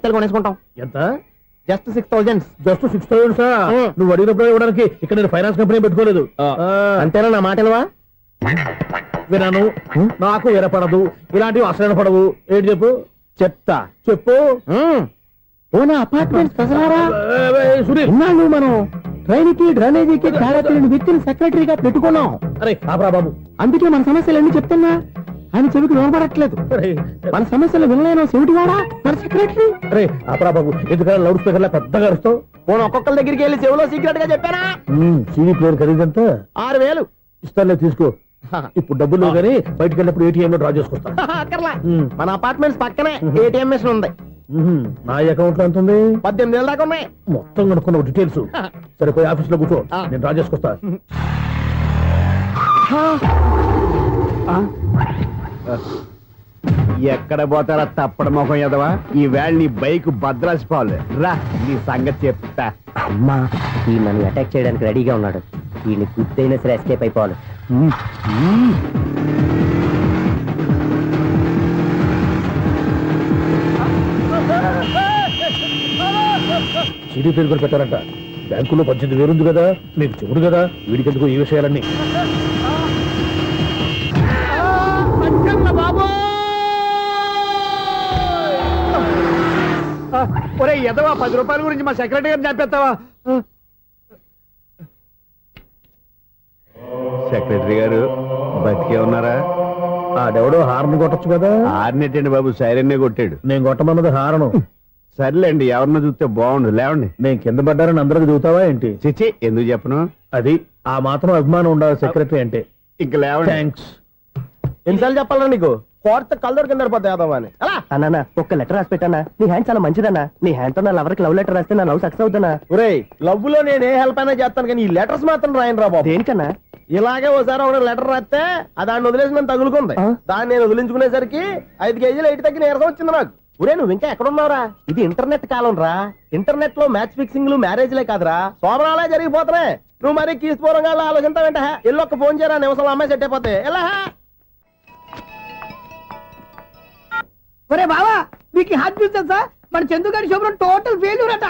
కిత్తలు కొనేసుకుంటాం. ఎంత? Just 6,000. Just 6,000 నువ్వు అడిగినప్పుడు ఇవ్వడానికి ఇక్కడ నేను ఫైనాన్స్ కంపెనీ పెట్టుకోలేదు. అంతేనా నా మాటలువా? వినాను, నాకు వినపడదు, ఇలాంటివి అసలు పడవు. ఏంటి చెప్పు? చెప్తా. చెప్పు. ఓనా అపార్ట్మెంట్స్ సునీల్, ఇన్నాళ్ళు మనం ట్రైన్కి డ్రైనేజీకి తేడా తెలియని వ్యక్తిని సెక్రటరీగా పెట్టుకున్నాం. అరే ఆపరా బాబు. అందుకే మన సమస్యలన్నీ చెప్తున్నా ఆయన చెవికి వినపడట్లేదు. మన సమస్యలు వినలేను చెవిటి వాడా మన సెక్రటరీ. అరే ఆపరా బాబు, ఎందుకంటే లౌడ్ స్పీకర్ లా పెద్దగా అరుస్తావు. పోను ఒక్కొక్కరి దగ్గరికి వెళ్ళి చెవిలో సీక్రెట్ గా చెప్పానా? CD player ఖరీదంతా 6,000. ఇస్తానులే, తీసుకో. ఇప్పుడు డబ్బులు కానీ బయటకు వెళ్ళినప్పుడు ఏటీఎం లో డ్రా చేసుకొస్తా. అక్కర్లా, మన అపార్ట్మెంట్స్ పక్కనే ఏటీఎం మిషన్ ఉంది. నా అకౌంట్ లో ఎంత ఉంది? 18,000 దాకా ఉన్నాయి. మొత్తం కనుక్కున్నావు డీటెయిల్స్. సరే పోయి ఆఫీస్ లో కూర్చో, నేను డ్రా చేసుకొస్తా. ఎక్కడ పోతారా తప్పడ మొహం ఎదవా? ఈ వేళ నీ బైక్ భద్రాసిపోవాలి రా, నీ సంగతి చెప్తా. అమ్మా ఈ నన్ను అటాక్ చేయడానికి రెడీగా ఉన్నాడు. ఈయన గుద్దైనా సరే ఎస్కేప్ అయిపోవాలి. సీడీ ప్లేయర్ కూడా పెట్టారంట. బ్యాంకులో 18,000 ఉంది కదా, మీకు చెవుడు కదా, వీడికెందుకు ఈ విషయాలన్నీ? ఒరే ఎదవా, 10 రూపాయల గురించి మా సెక్రటరీ గారిని చంపేస్తావా? సెక్రటరీ గారు బతికే ఉన్నారా? ఆడెవడో హార్న్ కొట్టచ్చు కదా. ఆరినెట్టండి బాబు, సైరన్నే కొట్టాడు. నేను కొట్టమన్నది హారను. సర్లేండి, ఎవరినో చూస్తే బాగుండు. లేవండి. నేను కింద పడ్డారని అందరికి చూతావా ఏంటి? చిచ్చి, ఎందుకు చెప్పను? అది ఆ మాత్రం అభిమానం ఉండాలి సెక్రటరీ అంటే. ఇంక లేవండి. థ్యాంక్స్. ఎన్నిసార్లు చెప్పాలన్నా నీకు? కోర్టు కలర్ కింద పోతాయి అన్నా. ఒక్క లెటర్ రాసి పెట్టానా? నీ హ్యాండ్ చాలా మంచిదన్నా. నీ హ్యాండ్ తో నా లవర్కి లవ్ లెటర్ రాస్తే నా లవ్ సక్సెస్ అవుతానా? ఒరే, లవ్ లో నేను ఏ హెల్ప్ అయినా చేస్తాను, కానీ ఈ లెటర్స్ మాత్రం రాయను రా బాబు. దేనికన్నా? ఇలాగే ఓసారి ఒక లెటర్ రాస్తే దాన్ని వదిలేసి నన్ను తగులుకుంది. దాన్ని నేను వదిలించుకునేసరికి 5 కేజీలు 8 తగ్గి నీరసం వచ్చింది నాకు. ఒరే నువ్వు ఇంకా ఎక్కడున్నావురా? ఇది ఇంటర్నెట్ కాలం రా. ఇంటర్నెట్ లో మ్యాచ్ ఫిక్సింగ్లు మ్యారేజ్లే కాదురా, సోమరాలే జరిగిపోతున్నాయి. నువ్వు మరి కీస్పూరంగా ఆలోచించావంటే ఎల్లొక్క ఫోన్ చేయరా, నిమిషంలో అమ్మాయి సెట్ అయిపోతే ఎలా? ఒరే బావా, మీకు హాట్ న్యూస్ తెలుసా? మన చందుగారి శుభ్రం టోటల్ ఫెయిల్యూర్ అట.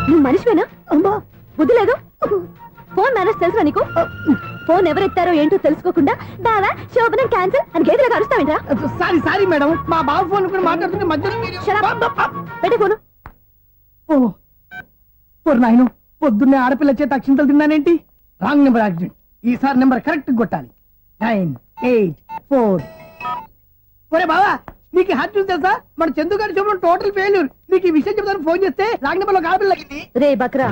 నువ్వు మనిషివేనా? అమ్మా బుద్ధి లేదు. ఫోన్ మేనేజ్ తెలుసా నీకు? ఫోన్ ఎవరెత్తారో ఏంటో తెలుసుకోకుండా బావా శోభనం క్యాన్సిల్ అని గేదెలకు అరుస్తావేంట్రా? సారీ మేడం, మా బావ ఫోన్ కూడా మాట్లాడుతుంటే మధ్యలో పెట్టే ఫోను. నాయను, పొద్దున్నే ఆడపిల్ల చేత అక్షింతలు తిన్నానేంటి? Wrong number accident. ఈసారి నెంబర్ కరెక్ట్ కొట్టాలి. 984. ఒరే బావా, నీకు హాట్ న్యూస్ తెలుసా? మన చందుగారి శుభ్రం టోటల్ ఫెయిల్యూర్. నీకు ఈ విషయం చెప్తాను ఫోన్ చేస్తే రాంగ్ నెంబర్ లో ఆడపిల్ల తగ్గింది. రే బక్రా,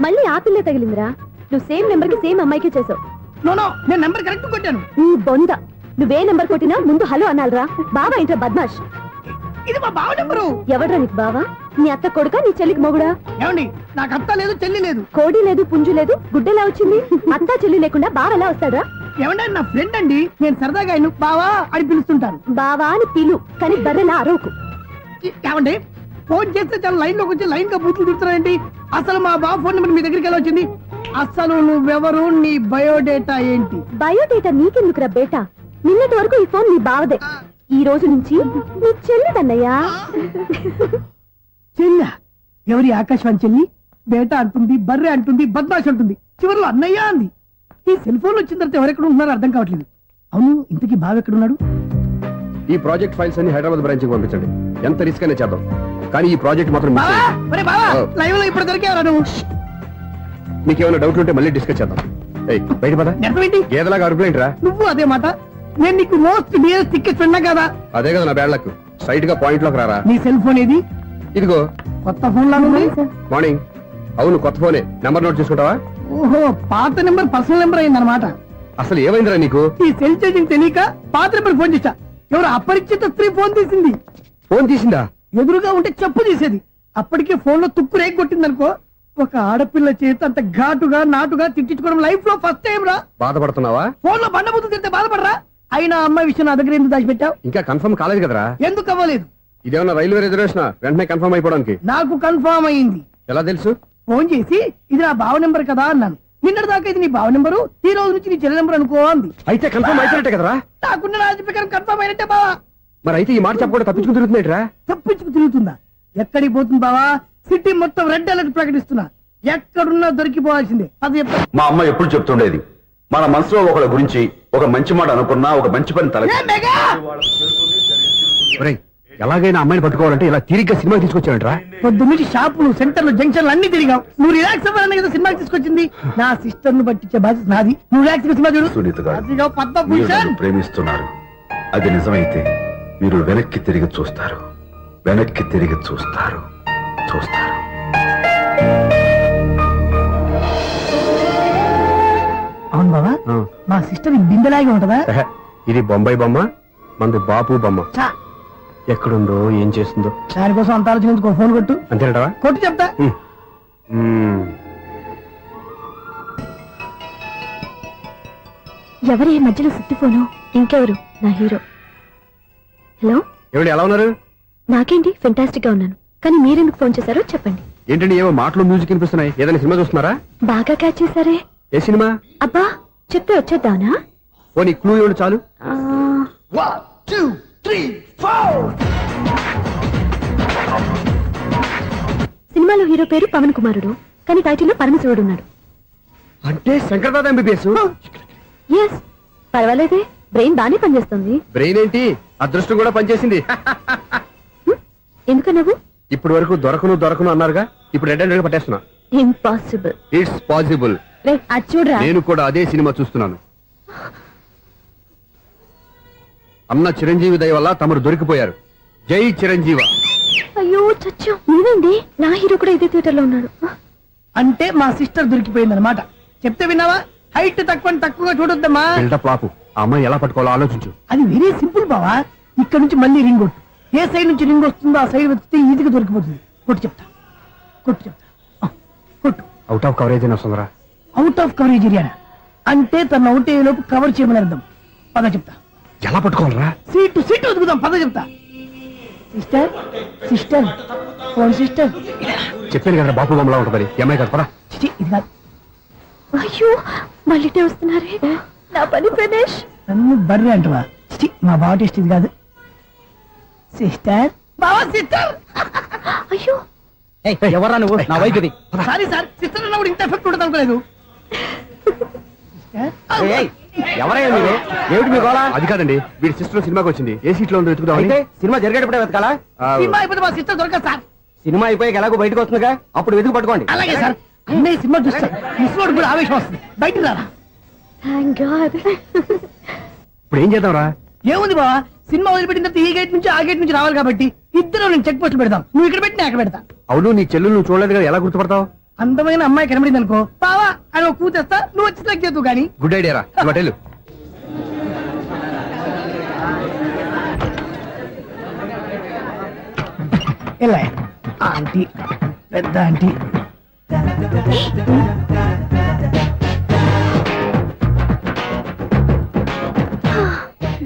మళ్ళీ ఆ పిల్లే తగిలిందిరా. నువ్వు సేమ్ నెంబర్ కి సేమ్ అమ్మాయికే చేసావు. నో, నేను నెంబర్ కరెక్ట్ కొట్టాను. ఈ బొంద, నువ్వే నెంబర్ కొట్టినా ముందు హలో అనాలిరా. బావా ఇంట్లో బద్మాష్. ఇది మా బావ నెంబరు. ఎవడ్రా నీకు బావా? నీ అత్త కొడుక, నీ చెల్లికి మొగుడా? ఏమండి, నాకు అత్త లేదు, చెల్లి లేదు. కోడి లేదు, పుంజు లేదు, గుడ్డెలా వచ్చింది? అత్త చెల్లి లేకుండా బావ ఎలా వస్తాడా? ఏమంటే నా ఫ్రెండ్ అండి, నేను సరదాగా ఆయన బావా అని పిలుస్తుంటాను. బావా అని పిలు, కానీ బర్రెలా అరవకు. ఏమండి, ఫోన్ చేస్తే చాలా లైన్ లోకి వచ్చి లైన్ గా బూతులు తిడుతున్నాయండి. అసలు మా బావ ఫోన్ నెంబర్ మీ దగ్గరికి ఎలా వచ్చింది? అసలు నువ్వెవరు, నీ బయోడేటా ఏంటి? బయోడేటా నీకెందుకురా బేటా? నిన్నటి వరకు ఈ ఫోన్ నీ బావదే, ఈ రోజు నుంచి నీ చెల్లిదన్నయ్యా. చెల్లి? ఎవరి ఆకాశవాణి చెల్లి? బేటా అంటుంది, బర్రె అంటుంది, బద్మాష్ అంటుంది, చివరిలో అన్నయ్య అంది. ఈ సెల్ ఫోన్ వచ్చిన తర్వాత ఎవరెక్కడ ఉంటున్నారో అర్థం కావట్లేదు. అవును, ఇంతకీ బావ ఎక్కడున్నాడు? ఈ ప్రాజెక్ట్ ఫైల్స్ అన్ని హైదరాబాద్ బ్రాంచ్ కి పంపించండి. ఎంత రిస్క్ అయినా చేద్దాం, కానీ ఈ ప్రాజెక్ట్ మాత్రం లైవ్ లో ఇప్పుడు దొరికేవరా నువ్వు? మీకేమైనా డౌట్ ఉంటే మళ్ళీ డిస్కస్ చేద్దాం. బయట పద. గేదలాగా అరుపులేంటి రా నువ్వు? అదే మాట. నేను నీకు మోస్ట్ డియర్ టికెట్ విన్నా కదా. అదే కదా నా బ్యాడ్ లక్. స్ట్రైట్ గా పాయింట్ లోకి రారా. నీ సెల్ ఫోన్ ఏది? ఇదిగో. కొత్త ఫోన్ లాగా ఉంది. మార్నింగ్. అవును, కొత్త ఫోనే. నెంబర్ నోట్ చేసుకుంటావా? ఓహో, పాత నెంబర్ పర్సనల్ నెంబర్ అయిందన్నమాట. అసలు ఏమైందిరా నీకు? ఈ సెల్ చేంజింగ్ తెలియక పాత నెంబర్ ఫోన్ చేశా. ఎవరు అపరిచిత స్త్రీ ఫోన్ తీసింది. ఫోన్ తీసిందా? ఎదురుగా ఉంటే చెప్పు తీసేది. అప్పటికే ఫోన్ లో తుక్కు రేగి కొట్టిందనుకో. ఒక ఆడపిల్ల చేత అంత ఘాటుగా నాటుగా తిట్టించుకోవడం లైఫ్ లో ఫస్ట్ టైం రా. బాధపడుతున్నావా? ఫోన్ లో బండబుద్ధి తింటే బాధపడరా? అయినా అమ్మాయి విషయం నా దగ్గర ఎందుకు దాచిపెట్టావు? ఇంకా కన్ఫర్మ్ కాలేదు కదరా. ఎందుకు అవ్వలేదు? ఇదేమన్నా రైల్వే రిజర్వేషన్? వెంటనే కన్ఫర్మ్ అయిపోవడానికి. నాకు కన్ఫర్మ్ అయింది. ఎలా తెలుసు? ఫోన్ చేసి ఇది నా బావ నెంబర్ కదా అన్నాను. నిన్నటి దాకా ఇది నీ బావ నెంబరు, ఈ రోజు నుంచి నీ చెల్లి నెంబర్ అనుకో అంది. అయితే కన్ఫర్మ్ అయిపోయినట్టే కదరా. నాకున్న రాజు ప్రకారం కన్ఫర్మ్ అయినట్టే బావా. మరి అయితే ఈ మాట చెప్పకుండా తప్పించుకుని తిరుగుతున్నాయిట్రా తప్పించుకు తిరుగుతుందా? ఎక్కడికి పోతుంది బావా? సిటీ మొత్తం రెడ్ అలర్ట్ ప్రకటిస్తున్నా. ఎక్కడున్నా దొరికిపోవాల్సిందే. అది చెప్తా. మా అమ్మ ఎప్పుడు చెప్తుండేది, మన మనసులో ఒకళ్ళ గురించి ఒక మంచి మాట అనుకున్నా ఒక మంచి పని తల ఏ మెగా! ఒరేయ్, ఎలాగైనా అమ్మాయిని పట్టుకోవాలంటే ఇలా తిరిగ్గా సినిమా తీసుకొచ్చాడంట్రా పొద్దు నుంచి షాపులు, సెంటర్లు, జంక్షన్లు అన్ని తిరిగావు. నువ్వు రిలాక్స్ అవ్వాలని కదా సినిమాకి తీసుకొచ్చింది. నా సిస్టర్ ను పట్టించే బాధ్యత నాది. నువ్వు రిలాక్స్ సినిమా చూడు. సునీత గారు, అదిగో మీరు పద్మభూషణ్. నన్ను ప్రేమిస్తున్నారు. అది నిజమైతే మీరు వెనక్కి తిరిగి చూస్తారు, వెనక్కి తిరిగి చూస్తారు. అవును బావా, మా సిస్టర్ బిందెలాగే ఉంటదా? ఎహె, ఇది బొంబాయి బొమ్మ, మంది బాపు బొమ్మ. చా, ఎక్కడుందో ఏం చేస్తుందో దానికోసం అంత ఆలోచించుకో. ఫోన్ కొట్టు. అంతేనటవా? కొట్టు చెప్తా. ఎవరు ఈ మధ్యలో సుత్తి ఫోను? ఇంకెవరు? నా హీరో. హలో, ఏమిటి ఎలా ఉన్నారు? నాకేంటి ఫెంటాస్టిక్ గా ఉన్నాను, కానీ మీరెందుకు ఫోన్ చేశారో చెప్పండి. ఏంటండి ఏవో మాటలు మ్యూజిక్ వినిపిస్తున్నాయి, ఏదైనా సినిమా చూస్తున్నారా? బాగా క్యాచ్ చేశారే. ఏ సినిమా? అబ్బా, చెప్తే వచ్చేద్దానా? ఓ నీ క్లూ ఇవ్వండి చాలు. ఆ, 1 2 3 4. సినిమాలో హీరో పేరు పవన్ కుమారుడు, కానీ టైటిల్లో పరమశివుడు ఉన్నాడు. అంటే శంకర్దాద ఎంబీబీఎస్. ఎస్, పర్వాలేదే, బ్రెయిన్ బానే పనిచేస్తుంది. బ్రెయిన్ ఏంటి, అదృష్టం కూడా పనిచేసింది. ఎందుకు నువ్వు? ఇప్పటి వరకు దొరకను అన్నారుగా, ఇప్పుడు రెడ్ అండ్ పట్టేస్తున్నా. ఇంపాసిబుల్. It's possible. రే, అది చూడరా. నేను కూడా అదే సినిమా చూస్తున్నాను. అన్న చిరంజీవి దయ వల్ల తమరు దొరికిపోయారు. జై చిరంజీవ. అయ్యో చచ్చు, నీవేంది? నా హీరో కూడా ఇదే థియేటర్ లో ఉన్నాడు. అంటే మా సిస్టర్ దొరికిపోయింది అనమాట. చెప్తే విన్నావా? హైట్ తక్కువగా చూడొద్దమ్మా. బిల్డప్ లాపు. ఆ అమ్మాయి ఎలా పట్టుకోవాలో ఆలోచించు. అది వెరీ సింపుల్ బావా. ఇక్కడ నుంచి మళ్ళీ రింగ్ కొట్టు. ఏ సైడ్ నుంచి రింగ్ వస్తుందో ఆ సైడ్ వస్తే ఈజీగా దొరికిపోతుంది. కొట్టు చెప్తా. ఆ, కొట్టు. అవుట్ ఆఫ్ కవరేజ్ అయినా వస్తుందిరా. అవుట్ ఆఫ్ కవరేజ్ ఏరియా అంటే తన అవుట్ అయ్యే లోపు కవర్ చేయమని అర్థం. పద చెప్తా. ఎలా పట్టుకోవాలరా? సీటు వెతుకుదాం. పద చెప్తా. Sister phone sister. చెప్పాను కదా బాపు బొమ్మలా ఉంటుంది. ఎంఐ కదా పరా. చిచి, ఇది కాదు. అయ్యో, మళ్ళీటే వస్తున్నారే. నా పని ప్రదేశ్. నన్ను బర్రె అంటవా? చిచి, మా బావ టేస్ట్ ఇది కాదు. సిస్టర్, బావా సిస్టర్. అయ్యో, ఎవరా నువ్వు? నా వైపు ఇది. సారీ సార్, సిస్టర్ అన్నప్పుడు ఇంత ఎఫెక్ట్ ఉండదు అనుకోలేదు. ఎవరయ్యా మీరే? ఏమిటి మీ గోళ? అది కాదండి, వీడి సిస్టర్ సినిమాకి వచ్చింది. ఏ సీట్ లో ఉందో వెతుకుదామని. అయితే సినిమా జరిగేటప్పుడే వెతకాలా? సినిమా అయిపోతే మా సిస్టర్ దొరకదు సార్. సినిమా అయిపోయాక ఎలాగో బయటకు వస్తుందిగా, అప్పుడు వెతుకు పట్టుకోండి. అలాగే సార్. అన్నయ్య సినిమా చూస్తారు, మిస్వాడు కూడా ఆవేశం వస్తుంది. బయట రారా. Thank God. ఇప్పుడు ఏం చేద్దాంరా? ఏముంది బావా, సినిమా వదిలిపెట్టిన తర్వాత ఈ గేట్ నుంచి ఆ గేట్ నుంచి రావాలి కాబట్టి ఇద్దరు నేను చెక్ పోస్ట్ పెడతాం. నువ్వు ఇక్కడ పెట్టి నేను అక్కడ పెడతా. అవును, నీ చెల్లు నువ్వు చూడలేదు కదా, ఎలా గుర్తుపడతావు? అందమైన అమ్మాయి కనబడింది అనుకో, బావా అని ఒక కూతేస్తా, నువ్వు వచ్చి సెలెక్ట్ చేద్దు కానీ. గుడ్ ఐడియా రా. హోటల్ ఎలా ఆంటీ, పెద్ద ఆంటీ.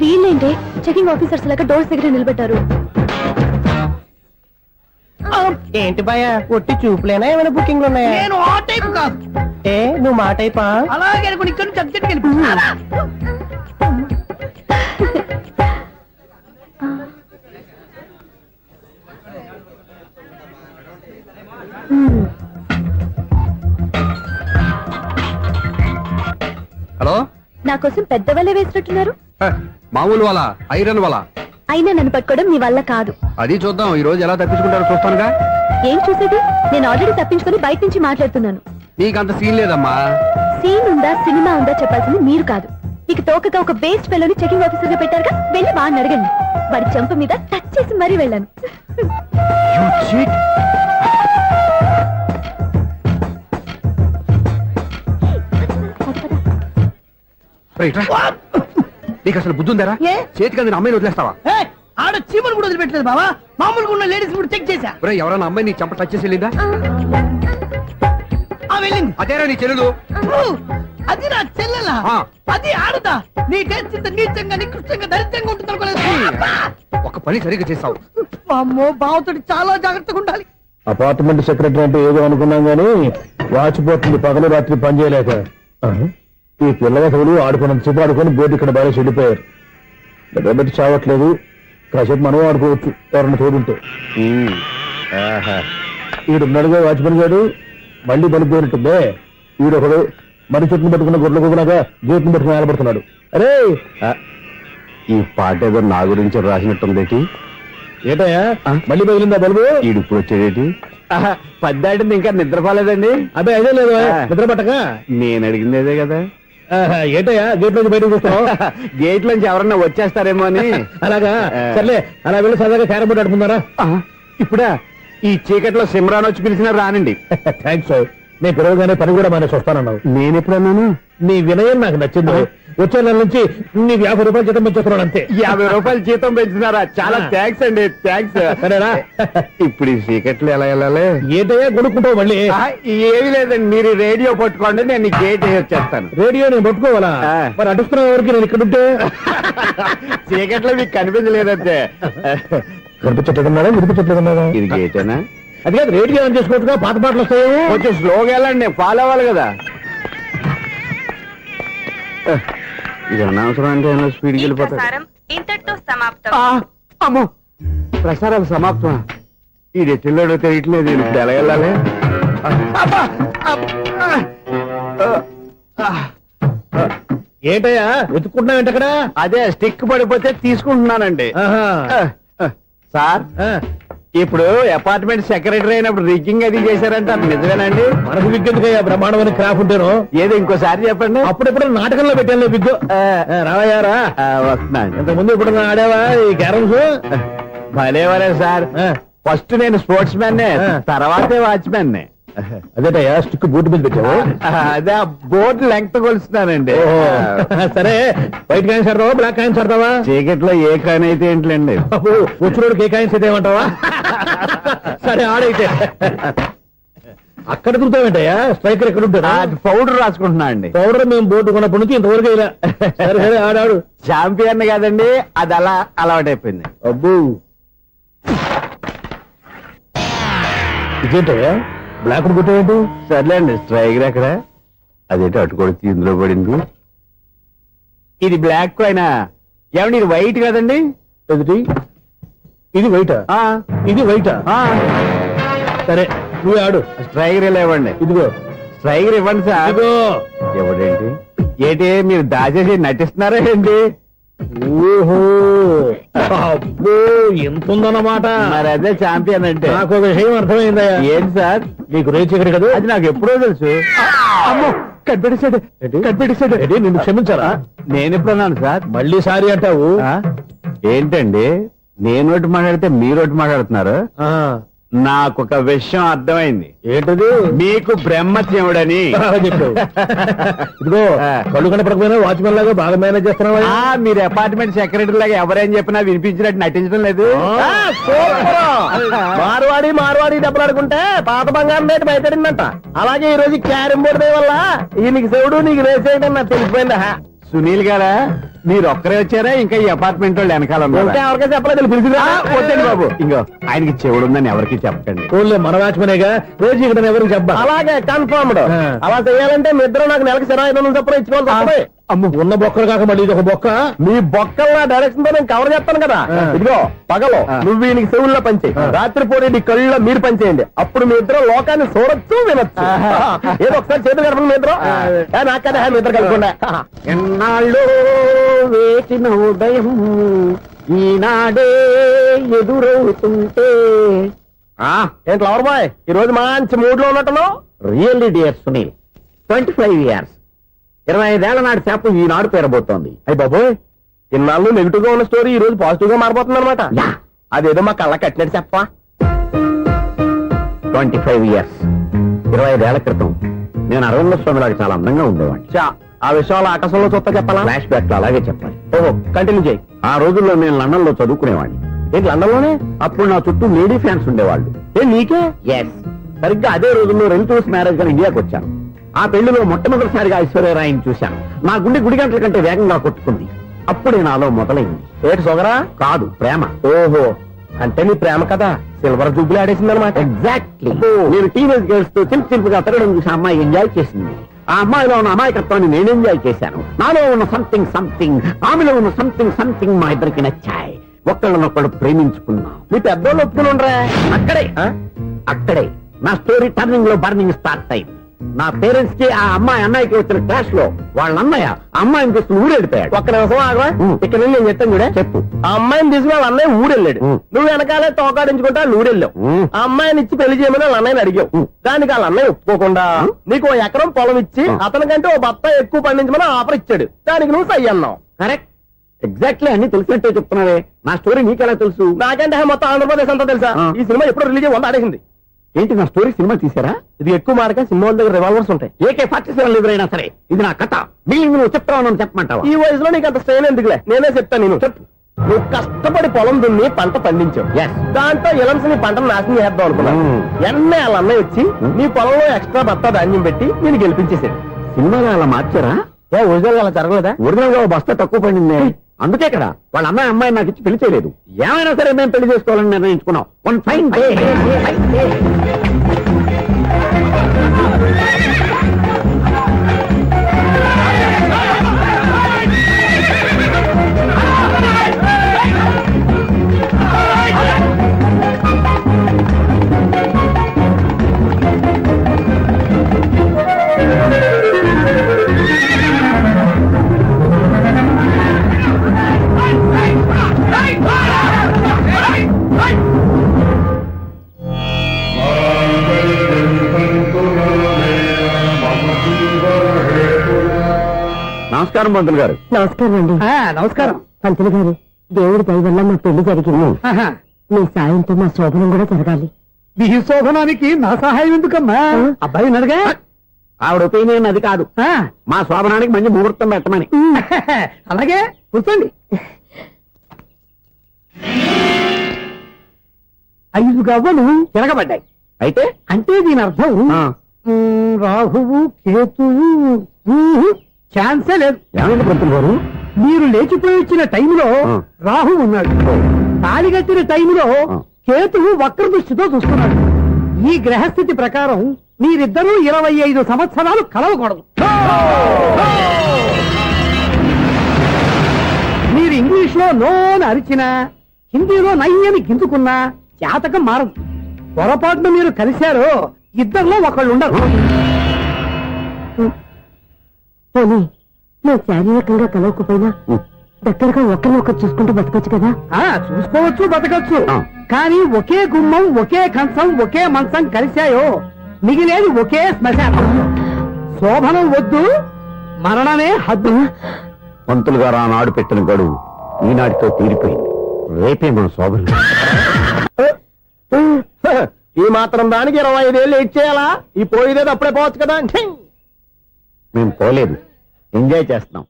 వీళ్ళేంటే చెకింగ్ ఆఫీసర్స్ లాగా డోర్స్ దగ్గర నిలబెట్టారు. ఏంటి భయ, ఒట్టి చూపులేనా ఏమైనా బుకింగ్లు ఉన్నాయా? నేను ఆ టైప్ కాదు. ఏ నువ్వు మాట అయిపా? అలాగే అనుకుని ఇక్కడ నుంచి అర్జెంట్కి వెళ్ళిపోతున్నా. హలో, నా కోసం పెద్ద వలే వేసినట్టున్నారు. మామూలు వాళ్ళ ఐరన్ వాళ్ళ. అయినా నన్ను పట్టుకోవడం మీ వల్ల కాదు. అది చూద్దాం, ఈ రోజు ఎలా తప్పించుకుంటారో చూస్తానుగా. ఏం చూసేది? నేను ఆల్రెడీ తప్పించుకొని బయట నుంచి మాట్లాడుతున్నాను. నీకు అంత సీన్ లేదమ్మా. సీన్ ఉందా సినిమా ఉందా చెప్పాల్సింది మీరు కాదు. మీకు తోకగా ఒక బేస్ట్ ఫెలోని చెకింగ్ ఆఫీసర్ గా పెట్టారుగా, వెళ్ళి వాడిని అడగండి. వాడి చెంప మీద టచ్ చేసి మరీ వెళ్ళాను. You cheat. రైట్ రా. నీకు అసలు బుద్ధి ఉందారా? ఏ? చేతికి అందిన అమ్మాయిని వదిలేస్తావా? ఏయ్, ఆడ చీమలు కూడా వదిలిపెట్టలేదు బావా. మామూలుగా ఉన్న లేడీస్ కూడా చెక్ చేశా. ఒరే, ఎవరైనా అమ్మాయి నీ చంప టచ్ చేసి వెళ్ళిందా? ఆ వెళ్ళింది. అదేరా నీ చెల్లెలు. ఓ, అది నా చెల్లెలా? ఆ. అది ఆడదా? నీ టేస్ట్ ఇంత నీచంగా నికృష్టంగా దరిద్రంగా ఉంటుంది అనుకోలేదు. ఒక పని సరిగ్గా చేస్తావు. అమ్మో, బావతోటి చాలా జాగ్రత్తగా ఉండాలి. అపార్ట్మెంట్ సెక్రటరీ అంటే ఏదో అనుకున్నాం గానీ వాచిపోతుంది పగలు రాత్రి పని చేయలేక. ఈ పిల్లల ఆడుకున్నంత సేపు ఆడుకొని బోర్డు ఇక్కడ బాగా చెడిపోయారు. నిద్రబెట్టి చావట్లేదు, కాసేపు మనం ఆడుకోవచ్చు ఎవరన్నా తోడుంటే. ఈడున్నాడుగా వాచ్మెన్ గారు, మళ్ళీ బలి పోయినట్టుందే. ఈడొకడు మరి చెట్టును పట్టుకున్న గొడ్ల కుక్కలాగా గేట్ను పట్టుకుని ఆలపడుతున్నాడు. అరే ఈ పాట ఏదో నా గురించి రాసినట్టుందేటి. ఏటయ్యా మళ్ళీ పగిలిందా బల్బు? ఈడుప్పుడు వచ్చేదేటి? పద్దాటింది ఇంకా నిద్రపోలేదండి. అదే అదే లేదు నిద్ర పట్టక. నేను అడిగింది అదే కదా. ఏటయ్యా గేట్ నుంచి బయటకు చూస్తున్నావు? గేట్ నుంచి ఎవరన్నా వచ్చేస్తారేమో అని. అలాగా సర్లే, అలా వెళ్ళి సరదాగా క్యారం బోర్డు ఆడుకున్నారా? ఇప్పుడా ఈ చీకట్లో సిమ్రాన్ వచ్చి పిలిచినా రానండి. థ్యాంక్స్. నేను పిలవగానే పని కూడా మానేసి వస్తానన్నావు. నేను ఎప్పుడన్నాను? నీ వినయం నాకు నచ్చింది. వచ్చే నెల నుంచి నీ 50 రూపాయలు జీతం పెంచుతున్నాను అంతే. 50 రూపాయలు జీతం పెంచుతున్నారా? చాలా థ్యాంక్స్ అండి, థ్యాంక్స్. సరేనా? ఇప్పుడు ఈ చీకట్లు ఎలా వెళ్ళాలి? ఏంటయ్యా కొనుక్కుంటావు మళ్ళీ? ఏమీ లేదండి, మీరు రేడియో పట్టుకోండి, నేను గేట్ వచ్చేస్తాను. రేడియో నేను పట్టుకోవాలా? మరి అడుస్తున్న వరకు నేను ఇక్కడ ఉంటే చీకట్లో మీకు కనిపించలేదంటే. కనిపించట్లేదన్నారా వినిపించట్లేదన్నారా? ఇది గేటేనా? అది కాదు, రేడియో ఆన్ చేసుకోవచ్చుగా, పాత పాటలు వస్తాయేమో. కొంచెం స్లోగా వెళ్ళండి, నేను ఫాలో అవ్వాలి కదా. ఇది అనవసరం అంటే స్పీడ్కి వెళ్ళిపోతాడు. ప్రసారం ఇంతటితో సమాప్తం. అమ్మో, ప్రసారాలు సమాప్తం. ఈ రెట్టిల్లోడో తెలియట్లేదు, నేను ఇప్పుడు ఎలా వెళ్ళాలి? ఏంటయ్యా వెతుక్కుంటున్నావు ఏంటక్కడ? అదే స్టిక్ పడిపోతే తీసుకుంటున్నానండి. సార్, ఇప్పుడు అపార్ట్మెంట్ సెక్రటరీ అయినప్పుడు రిగ్గింగ్ అది చేశారంటే అది నిజమేనండి? మనకు విగ్గెందుకయ్యా, బ్రహ్మాండమైన క్రాఫ్ ఉంటాను. ఏదో ఇంకోసారి చెప్పండి. అప్పుడెప్పుడు నాటకంలో పెట్టాను విగ్గు. రావయ్యారా? వస్తున్నాను. ఇంతకుముందు ఇప్పుడు ఆడావా ఈ క్యారమ్స్? భలేవరే సార్, ఫస్ట్ నేను స్పోర్ట్స్ మ్యాన్, తర్వాతే వాచ్మెన్. అదేటయ్యా స్టిక్ బూట్ మీద పెట్టావు? అదే బోర్డు లెంగ్త్ కొలుస్తున్నానండి. సరే, వైట్ కాయిన్స్ ఆడతావా బ్లాక్ కాయిన్స్ ఆడతావా? చీకట్లో ఏ కాయిన్ అయితే ఏంటండి? వచ్చినోడికి ఏ కాయిన్స్ అయితే ఏమంటావా? సరే ఆడైతే. అక్కడ తిరుగుతావేంటయ్యా? స్ట్రైకర్ ఎక్కడ ఉంటాడా? పౌడర్ రాసుకుంటున్నా అండి. పౌడర్ మేము బోర్డు కొన్నప్పటి నుంచి ఇంతవరకు ఇలా. సరే సరే ఆడాడు. చాంపియన్ కాదండి, అది అలా అలవాటైపోయింది. అబ్బు, ఇదేంటయ్యా బ్లాక్ కొట్టేంటి? సర్లేండి, స్ట్రైకర్ ఎక్కడ? అదేంటి అటుకొడితే ఇందులో పడింది. ఇది బ్లాక్ కాయిన్. ఏమండి ఇది వైట్ కదండి? ఎదుటి ఇది వైటా? ఇది వైటా? సరే నువ్వు ఆడు. స్ట్రైకర్ ఇలా ఇవ్వండి. ఇదిగో స్ట్రైకర్ ఇవ్వండి సార్. ఇదిగో. ఇవ్వడేంటి? ఏంటి మీరు దాచేసి నటిస్తున్నారా ఏంటి? ఓహో, అబ్బో ఎంత ఉందన్నమాట. మరి అదే చాంపియన్ అంటే. నాకు ఒక విషయం అర్థమైందయ్యా. ఏంటి సార్? నీకు రేచి ఇక్కడ కదా? అది నాకు ఎప్పుడో తెలుసు. అమ్మో, కనిపెట్టేశాడు, కనిపెట్టేశాడు. నిన్ను క్షమించారా? నేను ఎప్పుడన్నాను సార్? మళ్ళీ సారీ అంటావు? ఏంటండి, నేను ఒకటి మాట్లాడితే మీరు ఒకటి మాట్లాడుతున్నారు. నాకు ఒక విషయం అర్థమైంది. ఏంటది? మీకు బ్రహ్మత్యముడని చెప్పావు. ఇదిగో కళ్ళు కనపడకపోయినా వాచ్మెన్ లాగా బాగా మేనేజ్ చేస్తున్నావా? మీరు అపార్ట్మెంట్ సెక్రటరీ లాగా ఎవరేం చెప్పినా వినిపించినట్టు నటించడం లేదు. మార్వాడి దెబ్బలాడుకుంటే పాత బంగారం రేటు బయటడిందంట. అలాగే ఈ రోజు క్యారం బోర్డు వల్ల ఈయనకి శివుడు నీకు రేసేయడం నాకు తెలిసిపోయిందా? సునీల్ గారా, మీరు ఒక్కరే వచ్చారా? ఇంకా ఈ అపార్ట్మెంట్ వాళ్ళు వెనకాల ఉన్నారా? ఎవరికైనా చెప్పలేదు, పిలిచిరా. వద్దండి బాబు, ఇంకో ఆయనకి చెవుడుందని ఎవరికి చెప్పకండి. ఓన్లీ మన వాచ్మనేగా, రోజు ఇక్కడ ఎవరికి చెప్పా. అలాగే కన్ఫర్మ్డ్. అలా చేయాలంటే మీ ఇద్దరు నాకు నెలకు 2500 చొప్పున ఇచ్చుకోవాలి. అమ్మ, ఉన్న బొక్కలు కాక మళ్ళీ ఇది ఒక బొక్క. మీ బొక్కల డైరెక్షన్ తో నేను కవర్ చేస్తాను కదా. ఇదిగో పగలో నువ్వు ఈయనకి చెవుల్లో పంచే, రాత్రిపూట నీ కళ్ళలో మీరు పనిచేయండి. అప్పుడు మీ ఇద్దరు లోకాన్ని చూడొచ్చు, వినొచ్చు. ఏదో ఒకసారి చేతులు కలపండి మీ ఇద్దరు. నాకు కదా మీ ఇద్దరు కలపకుండా. ఎన్నాళ్ళు వేసిన ఉదయం ఈనాడే ఎదురవుతుంటే. ఏంటి లవర్ బాయ్, ఈ రోజు మంచి మూడ్ లో ఉన్నట్టున్నావు? రియల్లీ డియర్ సునీల్, 25 years 25 ఏళ్ల నాటి చేప ఈనాడు పేరబోతోంది. అయ్యి బాబోయ్, ఇన్నాళ్ళు నెగిటివ్ గా ఉన్న స్టోరీ ఈ రోజు పాజిటివ్ గా మారిపోతుంది అనమాట. అదేదో మా కళ్ళ కట్టినట్టు చెప్పా. 25 years 25 ఏళ్ల క్రితం నేను అరవింద స్వామిలాగా చాలా అందంగా ఉండేవాడిని. ఆ విషయాలు ఆకాశంలో చూస్తా చెప్పాలా? ఫ్లాష్ బ్యాక్ లో అలాగే చెప్పాలి. ఓహో, కంటిన్యూ చేయి. ఆ రోజుల్లో నేను లండన్ లో చదువుకునేవాడిని. ఏంటి లండన్ లోనే? అప్పుడు నా చుట్టూ లేడీ ఫ్యాన్స్ ఉండేవాళ్ళు. నీకే? ఎస్, సరిగ్గా అదే రోజుల్లో రిలేటివ్స్ మ్యారేజ్ గా ఇండియాకి వచ్చాను. ఆ పెళ్లిలో మొట్టమొదటిసారిగా ఐశ్వర్యరాయని చూశాను. నా గుండె గుడి గంటల కంటే వేగంగా కొట్టుకుంది. అప్పుడే నాలో మొదలైంది. ఏటి సొగరా? కాదు, ప్రేమ. ఓహో, అంటే నీ ప్రేమ కదా సిల్వర్ జూబ్లీ ఆడేసింది అనమాట. ఎగ్జాక్ట్లీ. నేను టీనేజ్ గర్ల్స్ తో చిలుపుగా తిరగడం చూసి అమ్మాయి ఎంజాయ్ చేసింది. ఆ అమ్మాయిలో ఉన్న అమాయకత్వాన్ని నేను ఎంజాయ్ చేశాను. నాలో ఉన్న సంథింగ్ ఆమెలో ఉన్న సంథింగ్ మా ఇద్దరికి నచ్చాయి. ఒక్కళ్ళనొక్కడు ప్రేమించుకున్నాం. మీ పెద్దోళ్ళు ఒప్పుకుని ఉండరా? అక్కడే నా స్టోరీ టర్నింగ్ లో బర్నింగ్ స్టార్ట్ అయింది. నా పేరెంట్స్ కి ఆ అమ్మాయి అన్నయ్యకి వచ్చిన క్లాష్ లో వాళ్ళ అన్నయ్య అమ్మాయిని తీసుకుని ఊరెళ్ళిపోయాడు. ఒక్క నిమిషం ఆగవా? ఇక్కడ నుండి నేను చెప్తాను కూడా. చెప్పు. ఆ అమ్మాయిని తీసుకుని వాళ్ళ అన్నయ్య ఊరెళ్ళాడు. నువ్వు వెనకాలే తోకాడించుకుంటా ఊరెళ్ళావు. ఆ అమ్మాయిని ఇచ్చి పెళ్లి చేయమని వాళ్ళ అన్నయ్యని అడిగావు. దానికి వాళ్ళ అన్నయ్య ఒప్పుకోకుండా నీకు 1 ఎకరం పొలం ఇచ్చి అతనికంటే 1 బత్త ఎక్కువ పండించమని ఆఫర్ ఇచ్చాడు. దానికి నువ్వు సై అన్నావు. కరెక్ట్, ఎగ్జాక్ట్లీ అన్ని తెలిసినట్టే చెప్తున్నావే. నా స్టోరీ నీకెలా తెలుసు? నాకంటే మొత్తం ఆంధ్రప్రదేశ్ అంతా తెలుసా? ఈ సినిమా ఎప్పుడు రిలీజ్ 100 ఆడేసింది. ఏంటి నా స్టోరీ సినిమా తీసారా? ఇది ఎక్కువ మార్క సినిమా వాళ్ళ దగ్గర రివాల్వర్స్ ఉంటాయి. AK-47 ఎదురైనా సరే ఇది నా కథ. మిగిలింది నువ్వు చెప్తావు చెప్పమంటావా? ఈ వయసులో నీకు అంత స్ట్రెయిన్ ఎందుకులే, నేనే చెప్తాను. నేను చెప్పు. నువ్వు కష్టపడి పొలం దున్ని పంట పండించావు. దాంతో ఇలంస్ నీ పంటను నాశనం చేద్దాం అనుకున్నాను. ఎన్నే వాళ్ళ అన్నయ్య వచ్చి నీ పొలంలో ఎక్స్ట్రా బత్తా ధాన్యం పెట్టి నేను గెలిపించేసాడు. సినిమాలో అలా మార్చారా? ఒరిజినల్ అలా జరగలేదా? ఒరిజినల్ గా బస్తా తక్కువ పడింది. అందుకే కదా వాళ్ళ అమ్మాయి నాకు ఇచ్చి పెళ్లి చేయలేదు. ఏమైనా సరే మేము పెళ్లి చేసుకోవాలని నిర్ణయించుకున్నాం. One fine day. నమస్కారం పంతులు గారు. నమస్కారం అండి. నమస్కారం. పంతులు గారు, దేవుడి దయ వల్ల మా పెళ్లి జరిగింది. ఆహా. మీ సాయంతో మా శోభనం కూడా జరగాలి. మీ శోభనానికి నా సహాయం ఎందుకమ్మా? అబ్బాయి నడగా. ఆవిడ ఒపీనియన్ అది కాదు. మా శోభనానికి మంచి ముహూర్తం పెట్టమని. అలాగే కూర్చోండి. 5 గవ్వలు తిరగబడ్డాయి. అయితే అంటే దీని అర్థం రాహువు కేతువు ఛాన్సే లేదు. ఏమైంది పంతులు గారు? మీరు లేచిపోయి వచ్చిన టైంలో రాహు ఉన్నాడు. తాళిగట్టిన టైంలో కేతువు వక్ర దృష్టితో చూస్తున్నాడు. ఈ గ్రహస్థితి ప్రకారం మీరిద్దరూ 25 సంవత్సరాలు కలవకూడదు. మీరు ఇంగ్లీష్ లో నోని అరిచినా, హిందీలో నయ్యని గింజుకున్నా జాతకం మారదు. పొరపాటున మీరు కలిశారో ఇద్దరిలో ఒకళ్ళు ఉండరు. పోనీ మేము శారీరకంగా కలవకపోయినా దగ్గరగా ఒకరినొకరు చూసుకుంటూ బతకొచ్చు కదా. చూసుకోవచ్చు, బతకచ్చు. కానీ ఒకే గుమ్మం, ఒకే కంచం, ఒకే మంచం కలిశాయో మిగిలేది ఒకే శ్మశానం. శోభనం వద్దు, మరణమే హద్దు. పంతులు గారు ఆనాడు పెట్టిన గడువు ఈనాటితో తీరిపోయింది. రేపే మన శోభనం. ఈ మాత్రం దానికి 25 ఏళ్ళు వెయిట్ చేయాలా? ఈ పోయేదేదో అప్పుడే పోవచ్చు కదా. మేము పోలేదు, ఎంజాయ్ చేస్తున్నాం.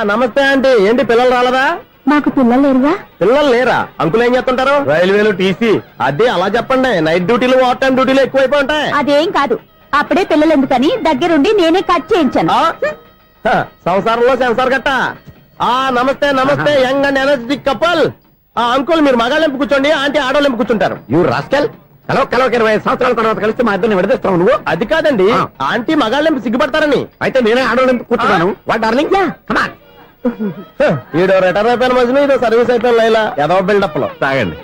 నమస్తే ఆంటీ. ఏంటి పిల్లలు రాలదా? మాకు పిల్లలు లేరుగా. పిల్లలు లేరా? అంకులు ఏం చేస్తుంటారు? రైల్వేలు టీసీ. అదే అలా చెప్పండి. నైట్ డ్యూటీలు, ఓవర్ టైం డ్యూటీలు ఎక్కువైపోయి ఉంటాయి. అదేం కాదు, అప్పుడే పిల్లలు ఎందుకని దగ్గరుండి నేనే కట్ చేయించాను. సంసారంలో సెన్సార్ గట్ట. నమస్తే నమస్తే, young and energetic couple. Uncle మీరు మగాళ్ళెంపు కూర్చోండి, ఆంటీ ఆడోళ్ళెంపు కూర్చుంటారు. You rascal. కలవక 20 సంవత్సరాల తర్వాత కలిస్తే మా ఇద్దరిని విడదీస్తావు నువ్వు. అది కాదండి, ఆంటీ మగాళ్ళెంపు సిగ్గుపడతారని. అయితే నేనే ఆడోళ్ళెంపు కూర్చున్నాను. What darling, come on. ఈడో రిటైర్ అయిపోయిన మధ్యన ఇదో సర్వీస్ అయిపోయిన లైలా ఏదో బిల్డప్ లో. తాగండి,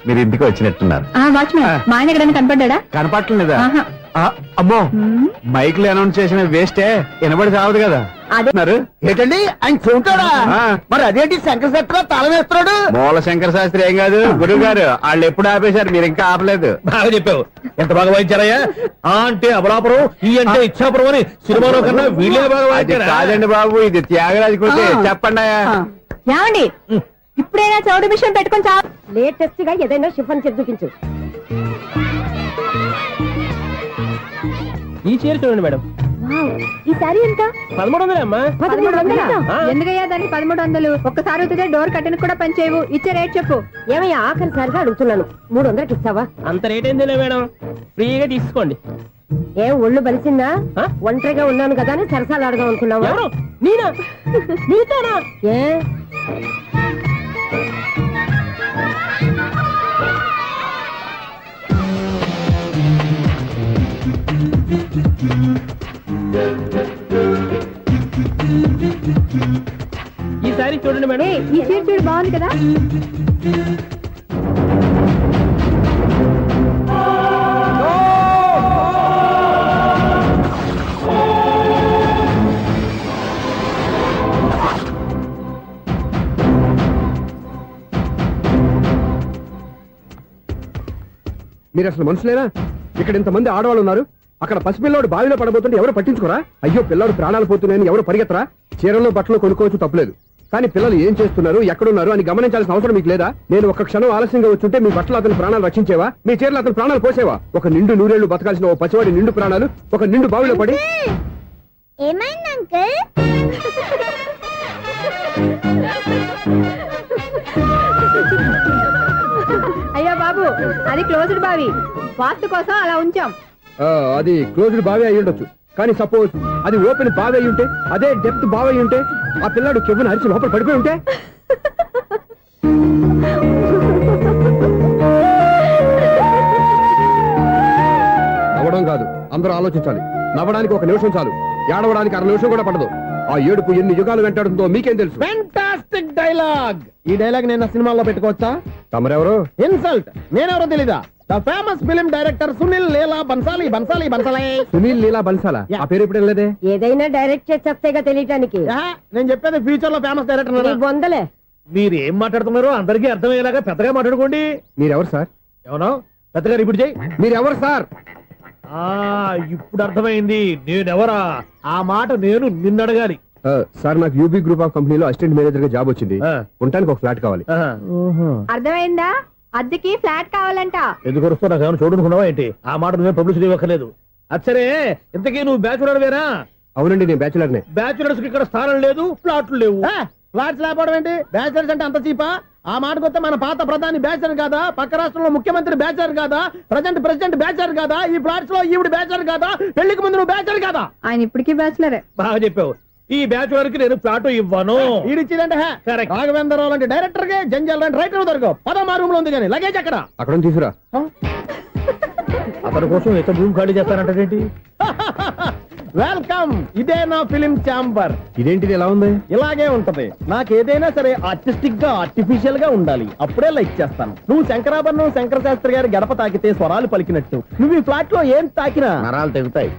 మీరు ఇంటికి వచ్చినట్టున్నారు. వాచ్మెన్ మా ఆయన ఎక్కడైనా కనపడ్డా? కనపట్లేదా? అమ్మో, మైక్ లో అనౌన్స్ చేసిన వేస్టే, వినబడి సావదు కదా. అదే ఏంటండి ఆయన చూంటాడా? మరి అదేంటి శంకర్ శెట్టిలో తాళం వేస్తున్నాడు? మూల శంకర శాస్త్రి ఏం కాదు గురువు గారు, వాళ్ళు ఎప్పుడు ఆపేశారు, మీరు ఇంకా ఆపలేదు. బాగా చెప్పావు. ఎంత బాగా వాయించారయ్యా. అంటే అబలాపురం, ఈ అంటే ఇచ్చాపురం అని సినిమాలో కన్నా వీళ్ళే బాగా అది వాయించారా? కాదండి బాబు, ఇది త్యాగరాజు కొట్టి. చెప్పండి. ఏమండి, ఇప్పుడైనా చౌడు మిషన్ పెట్టుకుని చావు. లేటెస్ట్ గా ఏదైనా షిఫన్ చేసి చూపించు. ఈ చీర చూడండి మేడం. ఈ సారీ ఎంత? 1300 అమ్మా. 1300? ఎందుకయ్యా దానికి 1300? ఒక్కసారి అవుతుందే డోర్ కట్టను కూడా పనిచేయవు. ఇచ్చే రేట్ చెప్పు. ఏమయ్యా ఆఖరిసారిగా అడుగుతున్నాను, 300కి ఇస్తావా? అంత రేట్ ఏందిలే మేడం, ఫ్రీగా తీసుకోండి. ఏం ఒళ్ళు బలిసిందా? ఒంటరిగా ఉన్నాను కదా అని సరసాలు అడదాం అనుకున్నావా? ఎవరు? నేనా? నీతోనా? ఏ ఈ సారీ చూడండి మేడం. ఈ చీర చూడు, బాగుంది కదా. మీరు అసలు మనుషులేనా? ఇక్కడ ఇంతమంది ఆడవాళ్ళు ఉన్నారు, అక్కడ పసిపిల్లాడు బావిలో పడబోతుంటే ఎవరు పట్టించుకోరా? అయ్యో పిల్లాడు ప్రాణాలు పోతున్నాయని ఎవరు పరిగెత్తరా? చీరలు బట్టలు కొనుక్కోవచ్చు, తప్పులేదు. కానీ పిల్లలు ఏం చేస్తున్నారు, ఎక్కడున్నారు అని గమనించాల్సిన అవసరం మీకు లేదా? నేను ఒక్క క్షణం ఆలస్యంగా వచ్చుంటే మీ బట్టలు అతని ప్రాణాలు రక్షించేవా? మీ చీరలు అతని ప్రాణాలు పోసేవా? ఒక నిండు నూరేళ్లు బతకాల్సిన ఓ పసివాడి నిండు ప్రాణాలు ఒక నిండు బావిలో పడి. ఏమైంది అంకుల్? అయ్యో బాబు, అది క్లోజ్డ్ బావి, వాస్తు కోసం అలా ఉంచాం. అది క్లోజ్డ్ బావి అయి ఉండొచ్చు, కానీ సపోజ్ అది ఓపెన్ బావి అయి ఉంటే, అదే డెప్త్ బావి అయి ఉంటే, ఆ పిల్లాడు కెవ్వున అరిచి లోపల పడిపోయి ఉంటే. నవ్వడం కాదు, అందరూ ఆలోచించాలి. నవ్వడానికి ఒక నిమిషం చాలు, ఏడవడానికి అర నిమిషం కూడా పడదు. ఆ ఏడుపు ఎన్ని యుగాలు వెంటాడుతుందో మీకేం తెలుసు? Fantastic dialogue. ఈ డైలాగ్ నేను సినిమాలో పెట్టుకోవచ్చా? తమరెవరు? ఇన్సల్ట్. నేనెవరో తెలీదా? The famous film director Sunil Leela Bhansali. Bhansali Bhansali Sunil Leela బన్సాలా? ఆ పేరు ఇప్పుడు లేదే. ఏదైనా డైరెక్ట్ చేసేస్తేగా తెలియటానికి. నేను చెప్పేది ఫ్యూచర్ లో ఫేమస్ డైరెక్టర్. బొందలే. మీరు ఏం మాట్లాడుతున్నారో అందరికీ అర్థమయ్యేలాగా పెద్దగా మాట్లాడుకోండి. మీరెవరు సార్? ఎవరో పెద్దగా రిపీట్ చేయి. మీరెవరు సార్? ఇప్పుడు అర్థమైంది నేనెవరా. ఆ మాట నేను నిన్ను అడగాలి. సార్, నాకు యూబీ గ్రూప్ ఆఫ్ కంపెనీలో అసిస్టెంట్ మేనేజర్ గా జాబ్ వచ్చింది. ఉండటానికి ఒక ఫ్లాట్ కావాలి. అర్థమైందా? అద్దెకి ఫ్లాట్ కావాలంట. ఎందుకు వస్తా నాకు ఏమైనా చూడనుకున్నావా ఏంటి? ఆ మాట నువ్వే పబ్లిసిటీ ఇవ్వక్కర్లేదు. అచ్చరే, ఇంతకీ నువ్వు బ్యాచులర్ వేరా? అవునండి, నేను బ్యాచులర్నే. బ్యాచులర్స్ కి ఇక్కడ స్థానం లేదు, ఫ్లాట్లు లేవు. ఫ్లాట్స్ లేకపోవడం ఏంటి? బ్యాచులర్స్ అంటే అంత చీపా? ఆ మాటకొస్తే మన పాత ప్రధాని బ్యాచర్ కాదా? పక్క రాష్ట్రంలో ముఖ్యమంత్రి బ్యాచర్ కాదా? ప్రెసిడెంట్ బ్యాచర్ కాదా? ఈ ఫ్లాట్స్ లో ఈవిడ బ్యాచర్ కాదా? పెళ్లికి ముందు నువ్వు బ్యాచర్ కాదా? ఆయన ఇప్పటికీ బ్యాచులరే. బాగా చెప్పావు. ఈ బ్యాచులర్ కి నేను ఫ్లాట్ ఇవ్వను. ఈడిచ్చిందంటే రాఘవేంద్రరావు లాంటి డైరెక్టర్ కి జంజల్ లాంటి రైటర్ దొరకవు. 16 రూమ్ లో ఉంది కానీ లగేజ్ అక్కడ. అక్కడ తీసుకురా. అతని కోసం ఎంత రూమ్ ఖాళీ చేస్తానంటే వెల్కమ్. ఇదే నా ఫిలిం ఛాంబర్. ఇదేంటిది ఎలా ఉంది? ఇలాగే ఉంటది. నాకు ఏదైనా సరే ఆర్టిస్టిక్ గా ఆర్టిఫిషియల్ గా ఉండాలి, అప్పుడే లైక్ చేస్తాను. నువ్వు శంకరాభరణం శంకర శాస్త్రి గారి గడప తాకితే స్వరాలు పలికినట్టు నువ్వు ఈ ఫ్లాట్ లో ఏం తాకినా నరాలు తెగుతాయి.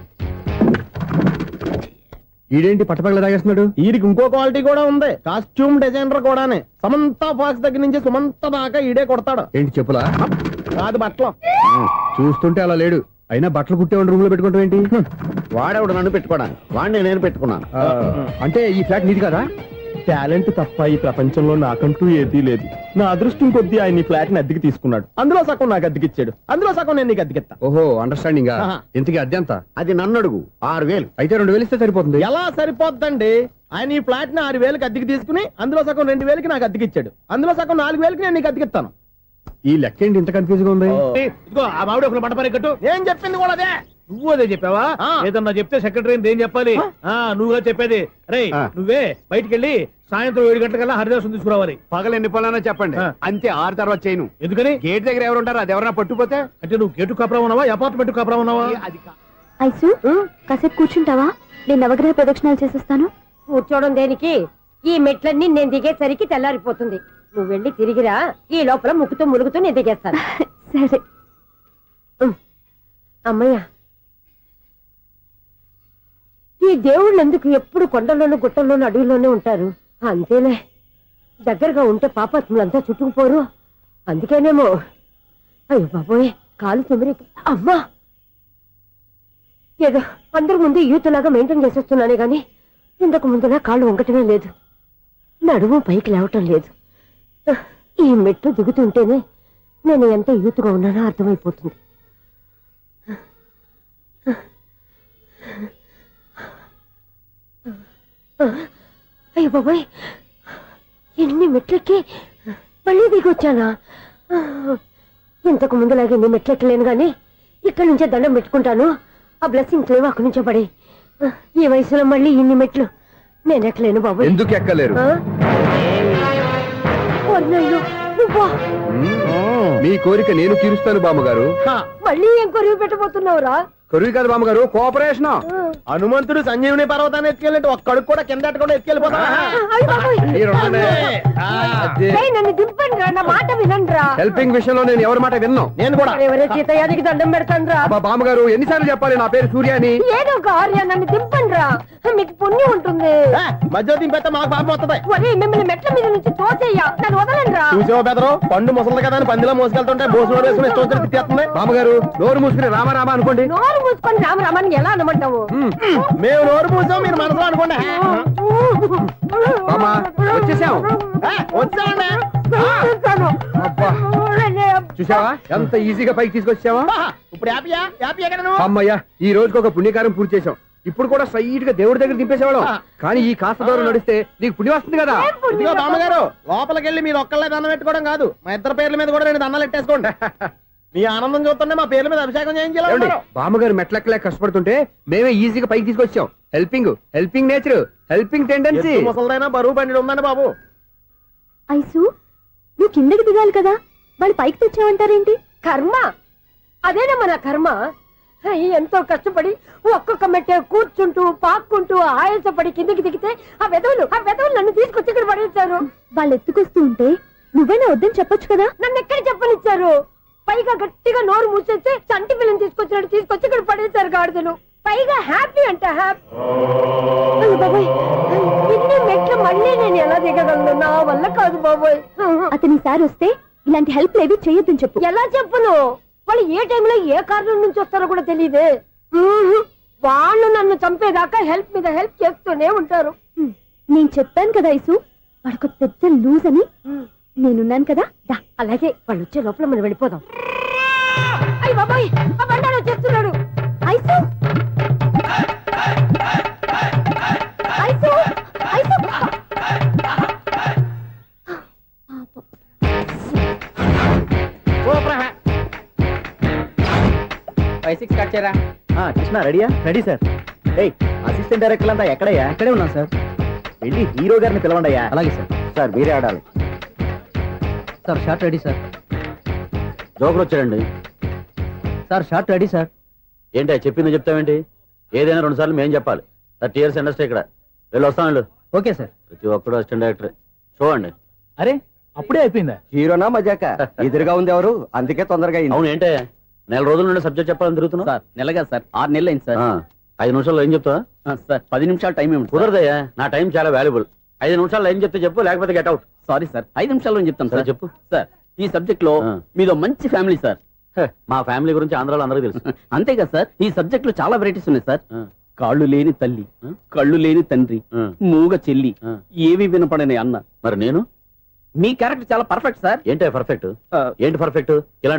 ఈడేంటి పట్టపగల తాగేస్తున్నాడు? వీరికి ఇంకో క్వాలిటీ కూడా ఉంది. కాస్ట్యూమ్ డిజైనర్ కూడానే. సమంత ఫాక్స్ దగ్గర నుంచి సుమంత దాకా ఈడే కొడతాడు. ఏంటి చెప్పులా? కాదు, బట్టలు. చూస్తుంటే అలా లేడు. అయినా బట్టలు కుట్టేవాడి రూమ్ లో పెట్టుకుంటాం ఏంటి? వాడేవాడు నన్ను పెట్టుకోవడానికి, వాడిని నేను పెట్టుకున్నాను. అంటే ఈ ఫ్లాట్ నీది కదా? టాలెంట్ తప్ప ఈ ప్రపంచంలో నాకంటూ ఏదీ లేదు. నా అదృష్టం కొద్దీ ఆయన ఈ ఫ్లాట్ ని అద్దెకి తీసుకున్నాడు. అందులో సగం నాకు అద్దెకిచ్చాడు, అందులో సగం నేను నీకు అద్దెకిస్తా. ఓహో, అండర్స్టాండింగ్. ఆహా. ఇంతకీ అద్దె ఎంత? అది నన్ను అడుగు. 6,000. అయితే 2,000 ఇస్తే సరిపోతుంది. ఎలా సరిపోద్దండి? ఆయన ఈ ఫ్లాట్ ని 6,000కి అద్దెకి తీసుకుని అందులో సగం 2,000కి నాకు అద్దెకిచ్చాడు, అందులో సగం 4,000కి నేను నీకు అద్దెకిస్తాను. ఈ లెక్క ఏంటి ఇంత కన్ఫ్యూజ్ గా ఉంది? ఇదిగో ఆ మామిడి ఒక మంట పరిగెట్టు. ఏం చెప్పింది కూడా అదే. నువ్వు అదే చెప్పావా? ఏదన్నా చెప్తే సెక్రటరీ ఏం చెప్పాలి? నువ్వుగా చెప్పేది. రే, నువ్వే బయటికి వెళ్ళి సాయంత్రం 7 గంటలకల్లా హరిదాసం తీసుకురావాలి. పగలు ఎన్ని పనులన్నా చెప్పండి, అంతే. 6 తర్వాత చేయను. ఎందుకని? గేట్ దగ్గర ఎవరు ఉంటారు? అది ఎవరన్నా పట్టుపోతే. అంటే నువ్వు గేటు కాపురా ఉన్నావా, అపార్ట్మెంట్ కాపురా ఉన్నావా? అది ఐసు, కాసేపు కూర్చుంటావా? నేను నవగ్రహ ప్రదక్షిణాలు చేసేస్తాను. కూర్చోవడం దేనికి? ఈ మెట్లన్నీ నేను దిగేసరికి తెల్లారిపోతుంది. నువ్వు వెళ్ళి తిరిగిరా, ఈ లోపల ముక్కుతూ ములుగుతూ నేను దిగేస్తాను. సరే. అమ్మయ్య, ఈ దేవుళ్ళు ఎందుకు ఎప్పుడు కొండల్లోనూ గుట్టల్లోనూ అడవిలోనే ఉంటారు? అంతేలే, దగ్గరగా ఉంటే పాపాత్ములంతా చుట్టుకుపోరు. అందుకేనేమో. అయ్యో బాబోయ్, కాలు తిమిరి. అమ్మా, ఏదో అందరి ముందు యూత్లాగా మెయింటైన్ చేసేస్తున్నానే గాని ఇంతకు ముందులా కాళ్ళు వంకటమే లేదు, నడుము పైకి లేవటం లేదు. ఈ మెట్లు దిగుతుంటేనే నేను ఎంత యూత్గా ఉన్నానో అర్థమైపోతుంది. అయ్యో బాబాయ్, ఎన్ని మెట్లెక్కి మళ్ళీ దిగొచ్చానా? ఇంతకు ముందులాగే ఎన్ని మెట్లెక్కలేను గాని ఇక్కడి నుంచే దండం పెట్టుకుంటాను. ఆ బ్లెస్సింగ్స్ లేవు అక్కడి నుంచే పడి. ఈ వయసులో మళ్ళీ ఇన్ని మెట్లు నేను ఎక్కలేను బాబాయ్. ఎందుకు ఎక్కలేరు? మీ కోరిక నేను తీరుస్తాను బామ్మగారు. మళ్ళీ ఏం కొరివి పెట్టబోతున్నావురా? కొరివి కాదు బామ్మగారు, కోఆపరేషన్. హనుమంతుడు సంజీవుని పర్వతాన్ని ఎత్తుకెళ్ళినట్టు ఒక్కడికి కూడా కింద కూడా ఎత్తుకెళ్ళిపోతా అయ్య బాబోయ్. మీరు ఉండండి. అదే. ఏయ్, నన్ను దింపండి రా, నా మాట వినండిరా. హెల్పింగ్ విషయంలో నేను ఎవరి మాట విన్నాను. నేను కూడా ఎవరే సీతయ్యానికి దండం పెడతాను రా. అబ్బా బామ్మగారు ఎన్నిసార్లు చెప్పాలి నా పేరు సూర్య అని? ఏదో ఒక ఆర్య, నన్ను దింపండి రా, మీకు పుణ్యం ఉంటుంది. మధ్య దింపేస్తే మాకు పాపం వస్తుంది. ఒరే, మిమ్మల్ని మెట్ల మీద నుంచి తోసేయ్యా, నన్ను వదలండి రా. చూసావా బెదరు పండు ముసలి కదా అని పందిలో మోసుకెళ్తుంటే బోసులో వేసుకుని ఇష్టం తిట్టేస్తుంది. బామ్మగారు నోరు మూసుకుని రామారామ అనుకోండి. నోరు మూసుకొని రామరామాన్ని ఎలా అనమంటావు? మేము నోరు పూసాం, మీరు మనసులో అనుకోండి. బామ్మ వచ్చేసాం. వచ్చామండి. అబ్బా చూసావా ఎంత ఈజీగా పైకి తీసుకొచ్చావా? ఇప్పుడు హ్యాపీయా? హ్యాపీ ఎక్కడ నువ్వు? అమ్మయ్యా ఈ రోజుకి ఒక పుణ్యకారం పూర్తి చేసాం. ఇప్పుడు కూడా స్ట్రైట్ గా దేవుడి దగ్గర దింపేసేవాళ్ళం. కానీ ఈ కాస్త దూరం నడిస్తే నీకు పుణ్యం వస్తుంది కదా. ఇదిగో బామ్మగారు, లోపలికి వెళ్ళి మీరు ఒక్కళ్ళే దండం పెట్టుకోవడం కాదు, మా ఇద్దరు పేర్ల మీద కూడా 2 దండాలు ఎట్టేసుకోండి. మీ ఆనందం చూస్తుంటే మా పేర్ల మీద అభిషేకం ఏమండి? చేయించాలి. బామ్మగారు మెట్లెక్కలే కష్టపడుతుంటే మేమే ఈజీగా పైకి తీసుకొచ్చాం. Helping nature, helping tendency. ముసలిదైనా బరువు బండి ఉందండి బాబు. ఐసు నువ్వు కిందకి దిగాలి కదా, వాళ్ళు పైకి తెచ్చావంటారేంటి? కర్మ అదేనా మన కర్మ. ఎంతో కష్టపడి ఒక్కొక్క మెట్టే కూర్చుంటూ పాక్కుంటూ ఆయాసపడి కిందికి దిగితే ఆ వెధవులు నన్ను తీసుకొచ్చి ఇక్కడ పడేశారు. వాళ్ళు ఎత్తుకొస్తూ ఉంటే నువ్వేనా వద్దని చెప్పొచ్చు కదా. నన్ను ఎక్కడ చెప్పనిచ్చారు? పైగా గట్టిగా నోరు మూసేస్తే చంటి పిల్లని తీసుకొచ్చినట్టు తీసుకొచ్చి ఇక్కడ పడేశారు గాడిదలు. పైగా హ్యాపీ అంట హ్యాపీ. అయ్య బాబోయ్, ఇన్ని మెట్లు మళ్ళీ నేను ఎలా దిగగలను? నా వల్ల కాదు బాబోయ్. అతని సారి వస్తే ఇలాంటి హెల్ప్ లేవి చేయొద్దని చెప్పు. ఎలా చెప్పును? వాళ్ళు ఏ టైంలో ఏ కారణం నుంచి వస్తారో కూడా తెలియదే. వాళ్ళు నన్ను చంపేదాకా హెల్ప్ మీద హెల్ప్ చేస్తూనే ఉంటారు. నేను చెప్పాను కదా ఐసు, వాడికి పెద్ద లూజ్ అని. నేనున్నాను కదా, దా. అలాగే వాళ్ళు వచ్చే లోపల మనం వెళ్ళిపోదాం. అయ్య బాబాయ్, ఆ బండారు వచ్చేస్తున్నాడు. ఐసు ఐసు ఐసు కృష్ణ రెడీయా? Ready sir. అసిస్టెంట్ డైరెక్టర్ అంతా ఎక్కడయ్యా? ఇక్కడే ఉన్నాం సార్. వెళ్ళి హీరో గారిని పిలవండి అయ్యా. అలాగే సార్. సార్ మీరే ఆడాలి sir. Shot ready sir. Joker వచ్చాడండి. Sir shot ready sir. ఏంటి చెప్పింది చెప్తావేంటి? ఏదైనా 2 సార్లు మేం చెప్పాలి. 30 years ఇండస్ట్రీ ఇక్కడ. వెళ్ళి వస్తాం వెళ్ళు. Okay sir. ప్రతి ఒక్కడు అసిస్టెంట్ డైరెక్టర్. చూడండి. అరే అప్పుడే అయిపోయిందా? హీరోనా మజాక? ఎదురుగా ఉంది ఎవరు, అందుకే తొందరగా అవును ఏంటే 4 రోజుల నుండి సబ్జెక్ట్ చెప్పాలని తిరుగుతున్నా సార్ నెలగా సార్ 6 నెలలు అయింది సార్. 5 నిమిషాల్లో ఏం చెప్తా? సార్ 10 నిమిషాలు టైం ఏమి కుదరదయ్యా, నా టైం చాలా వాల్యుబుల్. 5 నిమిషాల్లో ఏం చెప్తే చెప్పు, లేకపోతే గెట్ అవుట్. సారీ సార్, 5 నిమిషాల్లో చెప్తాను సార్. చెప్పు. సార్ ఈ సబ్జెక్ట్ లో మీదో మంచి ఫ్యామిలీ సార్. మా ఫ్యామిలీ గురించి ఆంధ్రాలో అందరికీ తెలుసు. అంతేగా సార్, ఈ సబ్జెక్ట్ లో చాలా వెరైటీస్ ఉన్నాయి సార్. కాళ్ళు లేని తల్లి, కళ్ళు లేని తండ్రి, మూగ చెల్లి, ఏవి వినపడని అన్న. మరి నేను మీ క్యారెక్టర్ చాలా పర్ఫెక్ట్ సార్. ఏంటి పర్ఫెక్ట్? ఏంటి పర్ఫెక్ట్? ఇలాంటి